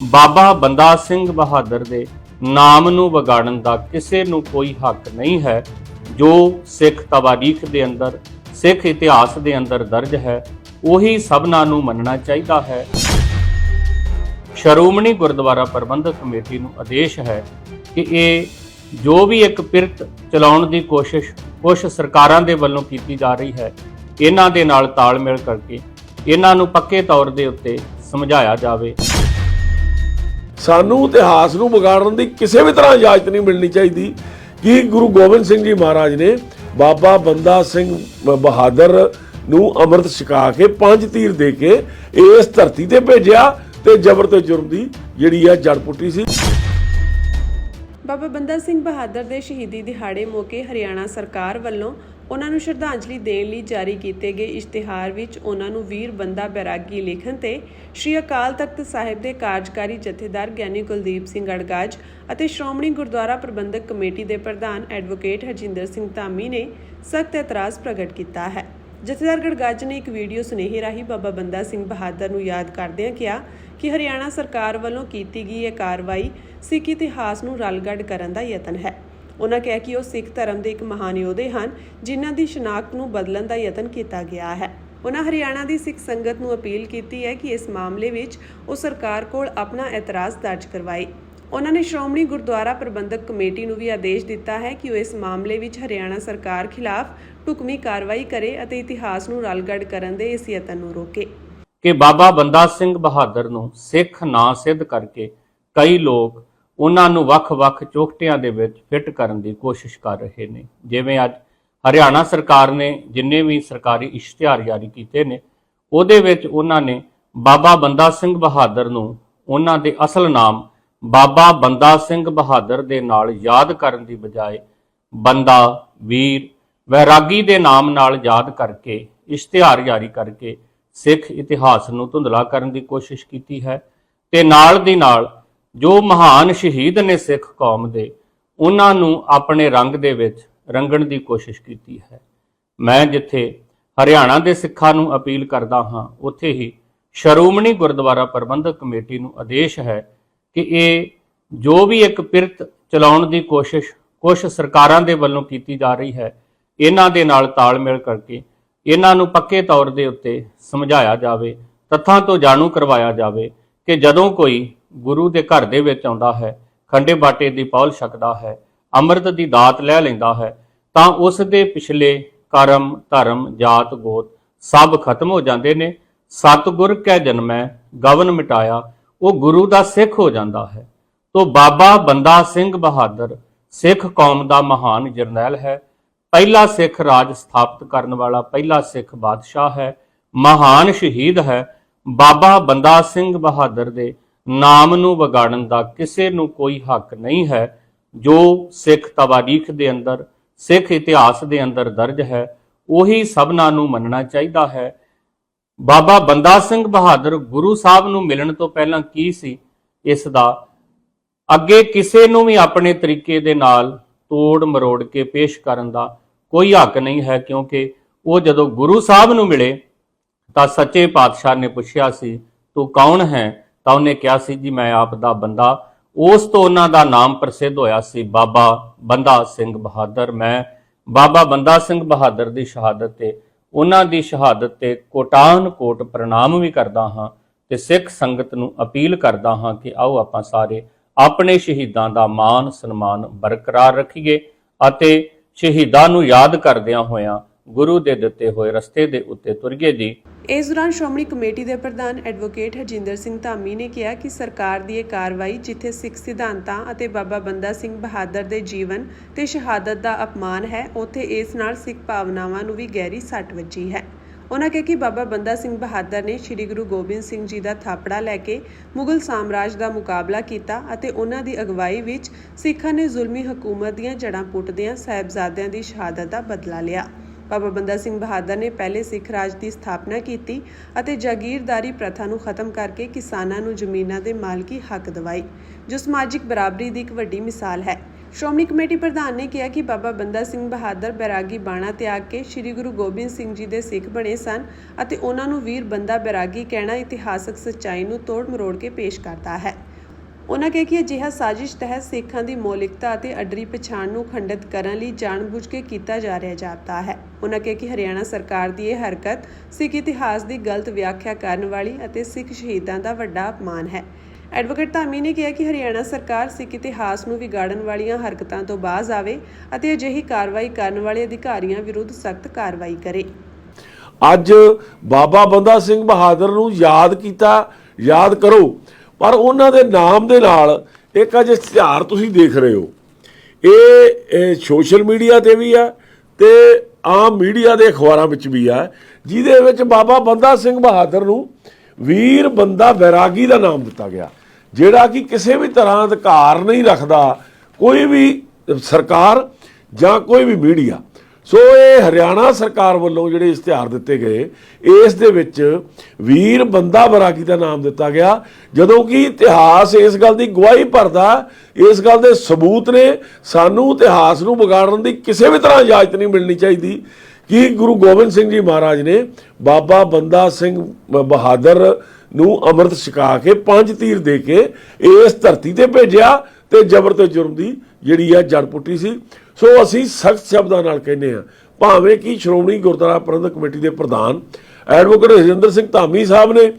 ਬਾਬਾ ਬੰਦਾ ਸਿੰਘ ਬਹਾਦਰ ਦੇ ਨਾਮ ਨੂੰ ਵਿਗਾੜਨ ਦਾ ਕਿਸੇ ਨੂੰ ਕੋਈ ਹੱਕ ਨਹੀਂ ਹੈ। ਜੋ ਸਿੱਖ ਤਵਾਰੀਖ ਦੇ ਅੰਦਰ, ਸਿੱਖ ਇਤਿਹਾਸ ਦੇ ਅੰਦਰ ਦਰਜ ਹੈ, ਉਹੀ ਸਭਨਾਂ ਨੂੰ ਮੰਨਣਾ ਚਾਹੀਦਾ ਹੈ। ਸ਼੍ਰੋਮਣੀ ਗੁਰਦੁਆਰਾ ਪ੍ਰਬੰਧਕ ਕਮੇਟੀ ਨੂੰ ਆਦੇਸ਼ ਹੈ ਕਿ ਇਹ ਜੋ ਵੀ ਇੱਕ ਪਿਰਤ ਚਲਾਉਣ ਦੀ ਕੋਸ਼ਿਸ਼ ਕੁਝ ਸਰਕਾਰਾਂ ਦੇ ਵੱਲੋਂ ਕੀਤੀ ਜਾ ਰਹੀ ਹੈ, ਇਹਨਾਂ ਦੇ ਨਾਲ ਤਾਲਮੇਲ ਕਰਕੇ ਇਹਨਾਂ ਨੂੰ ਪੱਕੇ ਤੌਰ ਦੇ ਉੱਤੇ ਸਮਝਾਇਆ ਜਾਵੇ। ਸਾਨੂੰ ਇਤਿਹਾਸ ਨੂੰ ਵਿਗਾੜਨ ਦੀ ਕਿਸੇ ਵੀ ਤਰ੍ਹਾਂ ਇਜਾਜ਼ਤ ਨਹੀਂ ਮਿਲਣੀ ਚਾਹੀਦੀ ਕਿ ਗੁਰੂ ਗੋਬਿੰਦ ਸਿੰਘ ਜੀ ਮਹਾਰਾਜ ਨੇ ਬਾਬਾ ਬੰਦਾ ਸਿੰਘ ਬਹਾਦਰ ਨੂੰ ਅੰਮ੍ਰਿਤ ਛਕਾ ਕੇ 5 ਤੀਰ ਦੇ ਕੇ ਇਸ ਧਰਤੀ ਤੇ ਭੇਜਿਆ ਤੇ ਜ਼ਬਰ ਤੇ ਜੁਰਮ ਦੀ ਜਿਹੜੀ ਆ ਜੜ ਪੁੱਟੀ ਸੀ। ਬਾਬਾ ਬੰਦਾ ਸਿੰਘ ਬਹਾਦਰ ਦੇ ਸ਼ਹੀਦੀ ਦਿਹਾੜੇ ਮੌਕੇ ਹਰਿਆਣਾ ਸਰਕਾਰ ਵੱਲੋਂ ਉਹਨਾਂ ਨੂੰ ਸ਼ਰਧਾਂਜਲੀ ਦੇਣ ਲਈ ਜਾਰੀ ਕੀਤੇ ਗਏ ਇਸ਼ਤਿਹਾਰ ਵਿੱਚ ਉਹਨਾਂ ਨੂੰ ਵੀਰ ਬੰਦਾ ਬੈਰਾਗੀ ਲਿਖਣ ਤੇ ਸ਼੍ਰੀ ਅਕਾਲ ਤਖਤ ਸਾਹਿਬ ਦੇ ਕਾਰਜਕਾਰੀ ਜਥੇਦਾਰ ਗਿਆਨੀ ਕੁਲਦੀਪ ਸਿੰਘ ਅੜਗਾਜ ਅਤੇ ਸ਼੍ਰੋਮਣੀ ਗੁਰਦੁਆਰਾ ਪ੍ਰਬੰਧਕ ਕਮੇਟੀ ਦੇ ਪ੍ਰਧਾਨ ਐਡਵੋਕੇਟ ਹਰਜਿੰਦਰ ਸਿੰਘ ਧਾਮੀ ਨੇ ਸਖਤ ਇਤਰਾਜ਼ ਪ੍ਰਗਟ ਕੀਤਾ ਹੈ। ਜਥੇਦਾਰ ਗੜਗਾਜ ਨੇ ਇੱਕ ਵੀਡੀਓ ਸੁਨੇਹੇ ਰਾਹੀਂ ਬਾਬਾ ਬੰਦਾ ਸਿੰਘ ਬਹਾਦਰ ਨੂੰ ਯਾਦ ਕਰਦਿਆਂ ਕਿਹਾ ਕਿ ਹਰਿਆਣਾ ਸਰਕਾਰ ਵੱਲੋਂ ਕੀਤੀ ਗਈ ਇਹ ਕਾਰਵਾਈ ਸਿੱਖ ਇਤਿਹਾਸ ਨੂੰ ਰਲਗੱਡ ਕਰਨ ਦਾ ਯਤਨ ਹੈ। ਉਹਨਾਂ ਕਿਹਾ ਕਿ ਉਹ ਸਿੱਖ ਧਰਮ ਦੇ ਇੱਕ ਮਹਾਨ ਯੋਧੇ ਹਨ ਜਿਨ੍ਹਾਂ ਦੀ ਸ਼ਨਾਖਤ ਨੂੰ ਬਦਲਣ ਦਾ ਯਤਨ ਕੀਤਾ ਗਿਆ ਹੈ। ਉਹਨਾਂ ਹਰਿਆਣਾ ਦੀ ਸਿੱਖ ਸੰਗਤ ਨੂੰ ਅਪੀਲ ਕੀਤੀ ਹੈ ਕਿ ਇਸ ਮਾਮਲੇ ਵਿੱਚ ਉਹ ਸਰਕਾਰ ਕੋਲ ਆਪਣਾ ਇਤਰਾਜ਼ ਦਰਜ ਕਰਵਾਏ। ਉਹਨਾਂ ਨੇ ਸ਼੍ਰੋਮਣੀ ਗੁਰਦੁਆਰਾ ਪ੍ਰਬੰਧਕ ਕਮੇਟੀ ਨੂੰ ਵੀ ਆਦੇਸ਼ ਦਿੱਤਾ ਹੈ ਕਿ ਉਹ ਇਸ ਮਾਮਲੇ ਵਿੱਚ ਹਰਿਆਣਾ ਸਰਕਾਰ ਖਿਲਾਫ ਢੁਕਵੀਂ ਕਾਰਵਾਈ ਕਰੇ ਅਤੇ ਇਤਿਹਾਸ ਨੂੰ ਰਲਗੱਡ ਕਰਨ ਦੇ ਇਸ ਯਤਨ ਨੂੰ ਰੋਕੇ। ਕਿ ਬਾਬਾ ਬੰਦਾ ਸਿੰਘ ਬਹਾਦਰ ਨੂੰ ਸਿੱਖ ਨਾ ਸਿੱਧ ਕਰਕੇ ਕਈ ਲੋਕ ਉਹਨਾਂ ਨੂੰ ਵੱਖ-ਵੱਖ ਚੌਖਟਿਆਂ ਦੇ ਵਿੱਚ ਫਿੱਟ ਕਰਨ ਦੀ ਕੋਸ਼ਿਸ਼ ਕਰ ਰਹੇ ਨੇ। ਜਿਵੇਂ ਅੱਜ ਹਰਿਆਣਾ ਸਰਕਾਰ ਨੇ ਜਿੰਨੇ ਵੀ ਸਰਕਾਰੀ ਇਸ਼ਤਿਹਾਰ ਜਾਰੀ ਕੀਤੇ ਨੇ, ਉਹਦੇ ਵਿੱਚ ਉਹਨਾਂ ਨੇ ਬਾਬਾ ਬੰਦਾ ਸਿੰਘ ਬਹਾਦਰ ਨੂੰ ਉਹਨਾਂ ਦੇ ਅਸਲ ਨਾਮ ਬਾਬਾ ਬੰਦਾ ਸਿੰਘ ਬਹਾਦਰ ਦੇ ਨਾਲ ਯਾਦ ਕਰਨ ਦੀ ਬਜਾਏ ਬੰਦਾ, ਵੀਰ, ਵੈਰਾਗੀ ਦੇ ਨਾਮ ਨਾਲ ਯਾਦ ਕਰਕੇ ਇਸ਼ਤਿਹਾਰ ਜਾਰੀ ਕਰਕੇ ਸਿੱਖ ਇਤਿਹਾਸ ਨੂੰ ਧੁੰਦਲਾ ਕਰਨ ਦੀ ਕੋਸ਼ਿਸ਼ ਕੀਤੀ ਹੈ। ਤੇ ਨਾਲ ਦੀ ਨਾਲ ਜੋ ਮਹਾਨ ਸ਼ਹੀਦ ਨੇ ਸਿੱਖ ਕੌਮ ਦੇ, ਉਹਨਾਂ ਨੂੰ ਆਪਣੇ ਰੰਗ ਦੇ ਵਿੱਚ ਰੰਗਣ ਦੀ ਕੋਸ਼ਿਸ਼ ਕੀਤੀ ਹੈ। ਮੈਂ ਜਿੱਥੇ ਹਰਿਆਣਾ ਦੇ ਸਿੱਖਾਂ ਨੂੰ ਅਪੀਲ ਕਰਦਾ ਹਾਂ, ਉੱਥੇ ਹੀ ਸ਼੍ਰੋਮਣੀ ਗੁਰਦੁਆਰਾ ਪ੍ਰਬੰਧਕ ਕਮੇਟੀ ਨੂੰ ਆਦੇਸ਼ ਹੈ ਕਿ ਇਹ ਜੋ ਵੀ ਇੱਕ ਪਿਰਤ ਚਲਾਉਣ ਦੀ ਕੋਸ਼ਿਸ਼ ਕੁਝ ਸਰਕਾਰਾਂ ਦੇ ਵੱਲੋਂ ਕੀਤੀ ਜਾ ਰਹੀ ਹੈ, ਇਹਨਾਂ ਦੇ ਨਾਲ ਤਾਲਮੇਲ ਕਰਕੇ ਇਹਨਾਂ ਨੂੰ ਪੱਕੇ ਤੌਰ ਦੇ ਉੱਤੇ ਸਮਝਾਇਆ ਜਾਵੇ, ਤੱਥਾਂ ਤੋਂ ਜਾਣੂ ਕਰਵਾਇਆ ਜਾਵੇ ਕਿ ਜਦੋਂ ਕੋਈ ਗੁਰੂ ਦੇ ਘਰ ਦੇ ਵਿੱਚ ਆਉਂਦਾ ਹੈ, ਖੰਡੇ ਬਾਟੇ ਦੀ ਪੌਲ ਛਕਦਾ ਹੈ, ਅੰਮ੍ਰਿਤ ਦੀ ਦਾਤ ਲੈ ਲੈਂਦਾ ਹੈ, ਤਾਂ ਉਸ ਦੇ ਪਿਛਲੇ ਕਰਮ, ਧਰਮ, ਜਾਤ, ਗੋਤ ਸਭ ਖਤਮ ਹੋ ਜਾਂਦੇ ਨੇ। ਸਤਿਗੁਰ ਕੈ ਜਨਮੈ ਗਵਨ ਮਿਟਾਇਆ, ਉਹ ਗੁਰੂ ਦਾ ਸਿੱਖ ਹੋ ਜਾਂਦਾ ਹੈ। ਤੋ ਬਾਬਾ ਬੰਦਾ ਸਿੰਘ ਬਹਾਦਰ ਸਿੱਖ ਕੌਮ ਦਾ ਮਹਾਨ ਜਰਨੈਲ ਹੈ, ਪਹਿਲਾ ਸਿੱਖ ਰਾਜ ਸਥਾਪਿਤ ਕਰਨ ਵਾਲਾ ਪਹਿਲਾ ਸਿੱਖ ਬਾਦਸ਼ਾਹ ਹੈ, ਮਹਾਨ ਸ਼ਹੀਦ ਹੈ। ਬਾਬਾ ਬੰਦਾ ਸਿੰਘ ਬਹਾਦਰ ਦੇ ਨਾਮ ਨੂੰ ਵਿਗਾੜਨ ਦਾ ਕਿਸੇ ਨੂੰ ਕੋਈ ਹੱਕ ਨਹੀਂ ਹੈ। ਜੋ ਸਿੱਖ ਤਵਾਰੀਖ ਦੇ ਅੰਦਰ, ਸਿੱਖ ਇਤਿਹਾਸ ਦੇ ਅੰਦਰ ਦਰਜ ਹੈ, ਉਹੀ ਸਭਨਾਂ ਨੂੰ ਮੰਨਣਾ ਚਾਹੀਦਾ ਹੈ। ਬਾਬਾ ਬੰਦਾ ਸਿੰਘ ਬਹਾਦਰ ਗੁਰੂ ਸਾਹਿਬ ਨੂੰ ਮਿਲਣ ਤੋਂ ਪਹਿਲਾਂ ਕੀ ਸੀ, ਇਸ ਦਾ ਅੱਗੇ ਕਿਸੇ ਨੂੰ ਵੀ ਆਪਣੇ ਤਰੀਕੇ ਦੇ ਨਾਲ ਤੋੜ ਮਰੋੜ ਕੇ ਪੇਸ਼ ਕਰਨ ਦਾ ਕੋਈ ਹੱਕ ਨਹੀਂ ਹੈ, ਕਿਉਂਕਿ ਉਹ ਜਦੋਂ ਗੁਰੂ ਸਾਹਿਬ ਨੂੰ ਮਿਲੇ ਤਾਂ ਸੱਚੇ ਪਾਤਸ਼ਾਹ ਨੇ ਪੁੱਛਿਆ ਸੀ, ਤੂੰ ਕੌਣ ਹੈ? ਤਾਂ ਉਹਨੇ ਕਿਹਾ ਸੀ, ਜੀ ਮੈਂ ਆਪ ਦਾ ਬੰਦਾ। ਉਸ ਤੋਂ ਉਹਨਾਂ ਦਾ ਨਾਮ ਪ੍ਰਸਿੱਧ ਹੋਇਆ ਸੀ ਬਾਬਾ ਬੰਦਾ ਸਿੰਘ ਬਹਾਦਰ। ਮੈਂ ਬਾਬਾ ਬੰਦਾ ਸਿੰਘ ਬਹਾਦਰ ਦੀ ਸ਼ਹਾਦਤ ਤੇ, ਉਹਨਾਂ ਦੀ ਸ਼ਹਾਦਤ ਤੇ ਕੋਟਾਨ ਕੋਟ ਪ੍ਰਣਾਮ ਵੀ ਕਰਦਾ ਹਾਂ ਤੇ ਸਿੱਖ ਸੰਗਤ ਨੂੰ ਅਪੀਲ ਕਰਦਾ ਹਾਂ ਕਿ ਆਓ ਆਪਾਂ ਸਾਰੇ ਆਪਣੇ ਸ਼ਹੀਦਾਂ ਦਾ ਮਾਣ ਸਨਮਾਨ ਬਰਕਰਾਰ ਰੱਖੀਏ ਅਤੇ ਸ਼ਹੀਦਾਂ ਨੂੰ ਯਾਦ ਕਰਦਿਆਂ ਹੋਇਆਂ ਗੁਰੂ ਦੇ ਦਿੱਤੇ ਹੋਏ ਰਸਤੇ ਦੇ ਉੱਤੇ ਤੁਰੀਏ ਜੀ। ਇਸ ਦੌਰਾਨ ਸ਼੍ਰੋਮਣੀ ਕਮੇਟੀ ਦੇ ਪ੍ਰਧਾਨ ਐਡਵੋਕੇਟ ਹਰਜਿੰਦਰ ਸਿੰਘ ਧਾਮੀ ਨੇ ਕਿਹਾ ਕਿ ਸਰਕਾਰ ਦੀ ਇਹ ਕਾਰਵਾਈ ਜਿੱਥੇ ਸਿੱਖ ਸਿਧਾਂਤਾਂ ਅਤੇ ਬਾਬਾ ਬੰਦਾ ਸਿੰਘ ਬਹਾਦਰ ਦੇ ਜੀਵਨ ਤੇ ਸ਼ਹਾਦਤ ਦਾ ਅਪਮਾਨ ਹੈ, ਉੱਥੇ ਇਸ ਨਾਲ ਸਿੱਖ ਭਾਵਨਾਵਾਂ ਨੂੰ ਵੀ ਗਹਿਰੀ ਸੱਟ ਵੱਜੀ ਹੈ। ਉਹਨਾਂ ਕਿਹਾ ਕਿ ਬਾਬਾ ਬੰਦਾ ਸਿੰਘ ਬਹਾਦਰ ਨੇ ਸ੍ਰੀ ਗੁਰੂ ਗੋਬਿੰਦ ਸਿੰਘ ਜੀ ਦਾ ਥਾਪੜਾ ਲੈ ਕੇ ਮੁਗਲ ਸਾਮਰਾਜ ਦਾ ਮੁਕਾਬਲਾ ਕੀਤਾ ਅਤੇ ਉਹਨਾਂ ਦੀ ਅਗਵਾਈ ਵਿੱਚ ਸਿੱਖਾਂ ਨੇ ਜ਼ੁਲਮੀ ਹਕੂਮਤ ਦੀਆਂ ਜੜ੍ਹਾਂ ਪੁੱਟਦਿਆਂ ਸਾਹਿਬਜ਼ਾਦਿਆਂ ਦੀ ਸ਼ਹਾਦਤ ਦਾ ਬਦਲਾ ਲਿਆ। ਬਾਬਾ ਬੰਦਾ ਸਿੰਘ ਬਹਾਦਰ ਨੇ ਪਹਿਲੇ ਸਿੱਖ ਰਾਜ ਦੀ ਸਥਾਪਨਾ ਕੀਤੀ ਅਤੇ ਜਾਗੀਰਦਾਰੀ ਪ੍ਰਥਾ ਨੂੰ ਖਤਮ ਕਰਕੇ ਕਿਸਾਨਾਂ ਨੂੰ ਜ਼ਮੀਨਾਂ ਦੇ ਮਾਲਕੀ ਹੱਕ ਦਿਵਾਏ, ਜੋ ਸਮਾਜਿਕ ਬਰਾਬਰੀ ਦੀ ਇੱਕ ਵੱਡੀ ਮਿਸਾਲ ਹੈ। ਸ਼੍ਰੋਮਣੀ ਕਮੇਟੀ ਪ੍ਰਧਾਨ ਨੇ ਕਿਹਾ ਕਿ ਬਾਬਾ ਬੰਦਾ ਸਿੰਘ ਬਹਾਦਰ ਬੈਰਾਗੀ ਬਾਣਾ ਤਿਆਗ ਕੇ ਸ੍ਰੀ ਗੁਰੂ ਗੋਬਿੰਦ ਸਿੰਘ ਜੀ ਦੇ ਸਿੱਖ ਬਣੇ ਸਨ ਅਤੇ ਉਹਨਾਂ ਨੂੰ ਵੀਰ ਬੰਦਾ ਬੈਰਾਗੀ ਕਹਿਣਾ ਇਤਿਹਾਸਕ ਸੱਚਾਈ ਨੂੰ ਤੋੜ ਮਰੋੜ ਕੇ ਪੇਸ਼ ਕਰਦਾ ਹੈ। ਉਹਨਾਂ ਕਿਹਾ ਕਿ ਅਜਿਹਾ ਸਾਜ਼ਿਸ਼ ਤਹਿਤ ਸਿੱਖਾਂ ਦੀ ਮੌਲਿਕਤਾ ਅਤੇ ਅੱਡਰੀ ਪਛਾਣ ਨੂੰ ਖੰਡਿਤ ਕਰਨ ਲਈ ਜਾਣਬੁੱਝ ਕੇ ਕੀਤਾ ਜਾ ਰਿਹਾ ਜਾਪਦਾ ਹੈ। ਉਹਨਾਂ ਕਿਹਾ ਕਿ ਹਰਿਆਣਾ ਸਰਕਾਰ ਦੀ ਇਹ ਹਰਕਤ ਸਿੱਖ ਇਤਿਹਾਸ ਦੀ ਗਲਤ ਵਿਆਖਿਆ ਕਰਨ ਵਾਲੀ ਅਤੇ ਸਿੱਖ ਸ਼ਹੀਦਾਂ ਦਾ ਵੱਡਾ ਅਪਮਾਨ ਹੈ। ਐਡਵੋਕੇਟ ਧਾਮੀ ਨੇ ਕਿਹਾ ਕਿ ਹਰਿਆਣਾ ਸਰਕਾਰ ਸਿੱਖ ਇਤਿਹਾਸ ਨੂੰ ਵਿਗਾੜਨ ਵਾਲੀਆਂ ਹਰਕਤਾਂ ਤੋਂ ਬਾਜ਼ ਆਵੇ ਅਤੇ ਅਜਿਹੀ ਕਾਰਵਾਈ ਕਰਨ ਵਾਲੇ ਅਧਿਕਾਰੀਆਂ ਵਿਰੁੱਧ ਸਖਤ ਕਾਰਵਾਈ ਕਰੇ। ਅੱਜ ਬਾਬਾ ਬੰਦਾ ਸਿੰਘ ਬਹਾਦਰ ਨੂੰ ਯਾਦ ਕਰੋ, ਪਰ ਉਹਨਾਂ ਦੇ ਨਾਮ ਦੇ ਨਾਲ ਇੱਕ ਅਜੇ ਇਸ਼ਤਿਹਾਰ ਤੁਸੀਂ ਦੇਖ ਰਹੇ ਹੋ, ਇਹ ਸੋਸ਼ਲ ਮੀਡੀਆ ਤੇ ਵੀ ਆ ਤੇ ਆਮ ਮੀਡੀਆ ਦੇ ਅਖਬਾਰਾਂ ਵਿੱਚ ਵੀ ਆ, ਜਿਹਦੇ ਵਿੱਚ ਬਾਬਾ ਬੰਦਾ ਸਿੰਘ ਬਹਾਦਰ ਨੂੰ ਵੀਰ ਬੰਦਾ ਵੈਰਾਗੀ ਦਾ ਨਾਮ ਦਿੱਤਾ ਗਿਆ, ਜਿਹੜਾ ਕਿ ਕਿਸੇ ਵੀ ਤਰ੍ਹਾਂ ਅਧਿਕਾਰ ਨਹੀਂ ਰੱਖਦਾ ਕੋਈ ਵੀ ਸਰਕਾਰ ਜਾਂ ਕੋਈ ਵੀ ਮੀਡੀਆ। ਸੋ ਇਹ ਹਰਿਆਣਾ ਸਰਕਾਰ ਵੱਲੋਂ ਜਿਹੜੇ ਇਸ਼ਤਿਹਾਰ ਦਿੱਤੇ ਗਏ, ਇਸ ਦੇ ਵਿੱਚ ਵੀਰ ਬੰਦਾ ਵੈਰਾਗੀ ਦਾ ਨਾਮ ਦਿੱਤਾ ਗਿਆ, ਜਦੋਂ ਕਿ ਇਤਿਹਾਸ ਇਸ ਗੱਲ ਦੀ ਗਵਾਹੀ ਭਰਦਾ, ਇਸ ਗੱਲ ਦੇ ਸਬੂਤ ਨੇ। ਸਾਨੂੰ ਇਤਿਹਾਸ ਨੂੰ ਵਿਗਾੜਨ ਦੀ ਕਿਸੇ ਵੀ ਤਰ੍ਹਾਂ ਇਜਾਜ਼ਤ ਨਹੀਂ ਮਿਲਣੀ ਚਾਹੀਦੀ ਕਿ ਗੁਰੂ ਗੋਬਿੰਦ ਸਿੰਘ ਜੀ ਮਹਾਰਾਜ ਨੇ ਬਾਬਾ ਬੰਦਾ ਸਿੰਘ ਬਹਾਦਰ ਨੂੰ ਅੰਮ੍ਰਿਤ ਛਕਾ ਕੇ 5 ਤੀਰ ਦੇ ਕੇ ਇਸ ਧਰਤੀ ਤੇ ਭੇਜਿਆ ਤੇ ਜ਼ਬਰ ਤੇ ਜੁਰਮ ਦੀ ਜਿਹੜੀ ਆ ਜੜ ਪੁੱਟੀ ਸੀ। ਸੋ ਅਸੀਂ ਸਖਤ ਸ਼ਬਦਾਂ ਨਾਲ ਕਹਿੰਦੇ ਹਾਂ, ਭਾਵੇਂ ਕਿ ਸ਼੍ਰੋਮਣੀ ਗੁਰਦੁਆਰਾ ਪ੍ਰਬੰਧਕ ਕਮੇਟੀ ਦੇ ਪ੍ਰਧਾਨ ਐਡਵੋਕੇਟ ਹਰਜਿੰਦਰ ਸਿੰਘ ਧਾਮੀ ਸਾਹਿਬ ਨੇ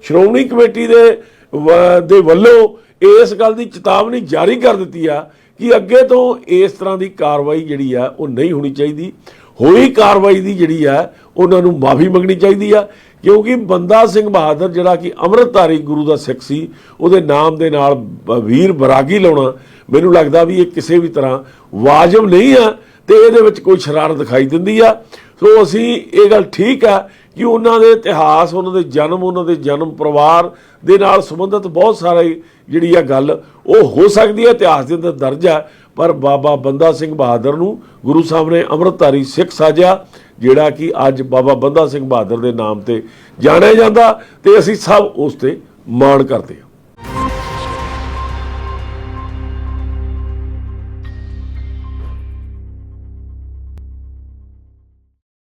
ਸ਼੍ਰੋਮਣੀ ਕਮੇਟੀ ਦੇ ਵੱਲੋਂ ਇਸ ਗੱਲ ਦੀ ਚੇਤਾਵਨੀ ਜਾਰੀ ਕਰ ਦਿੱਤੀ ਆ ਕਿ ਅੱਗੇ ਤੋਂ ਇਸ ਤਰ੍ਹਾਂ ਦੀ ਕਾਰਵਾਈ ਜਿਹੜੀ ਆ ਉਹ ਨਹੀਂ ਹੋਣੀ ਚਾਹੀਦੀ। ਹੋਈ ਕਾਰਵਾਈ ਦੀ ਜਿਹੜੀ ਆ ਉਹਨਾਂ ਨੂੰ ਮਾਫੀ ਮੰਗਣੀ ਚਾਹੀਦੀ ਆ, ਕਿਉਂਕਿ ਬੰਦਾ ਸਿੰਘ ਬਹਾਦਰ ਜਿਹੜਾ ਕਿ ਅੰਮ੍ਰਿਤਧਾਰੀ ਗੁਰੂ ਦਾ ਸਿੱਖ ਸੀ, ਉਹਦੇ ਨਾਮ ਦੇ ਨਾਲ ਵੀਰ ਬੈਰਾਗੀ ਲਾਉਣਾ ਮੈਨੂੰ ਲੱਗਦਾ ਵੀ ਇਹ ਕਿਸੇ ਵੀ ਤਰ੍ਹਾਂ ਵਾਜਬ ਨਹੀਂ ਆ ਤੇ ਇਹਦੇ ਵਿੱਚ ਕੋਈ ਸ਼ਰਾਰਤ ਦਿਖਾਈ ਦਿੰਦੀ ਆ। ਸੋ ਅਸੀਂ ਇਹ ਗੱਲ ਠੀਕ ਆ ਕਿ ਉਹਨਾਂ ਦੇ ਇਤਿਹਾਸ, ਉਹਨਾਂ ਦੇ ਜਨਮ ਪਰਿਵਾਰ ਦੇ ਨਾਲ ਸੰਬੰਧਿਤ ਬਹੁਤ ਸਾਰੇ ਜਿਹੜੀ ਆ ਗੱਲ ਉਹ ਹੋ ਸਕਦੀ ਹੈ, ਇਤਿਹਾਸ ਦੇ ਅੰਦਰ ਦਰਜ ਹੈ, ਪਰ ਬਾਬਾ ਬੰਦਾ ਸਿੰਘ ਬਹਾਦਰ ਨੂੰ ਗੁਰੂ ਸਾਹਿਬ ਨੇ ਅੰਮ੍ਰਿਤਧਾਰੀ ਸਿੱਖ ਸਾਜਿਆ, ਜਿਹੜਾ ਕਿ ਅੱਜ ਬਾਬਾ ਬੰਦਾ ਸਿੰਘ ਬਹਾਦਰ ਦੇ ਨਾਮ ਤੇ ਜਾਣਿਆ ਜਾਂਦਾ ਤੇ ਅਸੀਂ ਸਭ ਉਸ ਤੇ ਮਾਣ ਕਰਦੇ ਹਾਂ।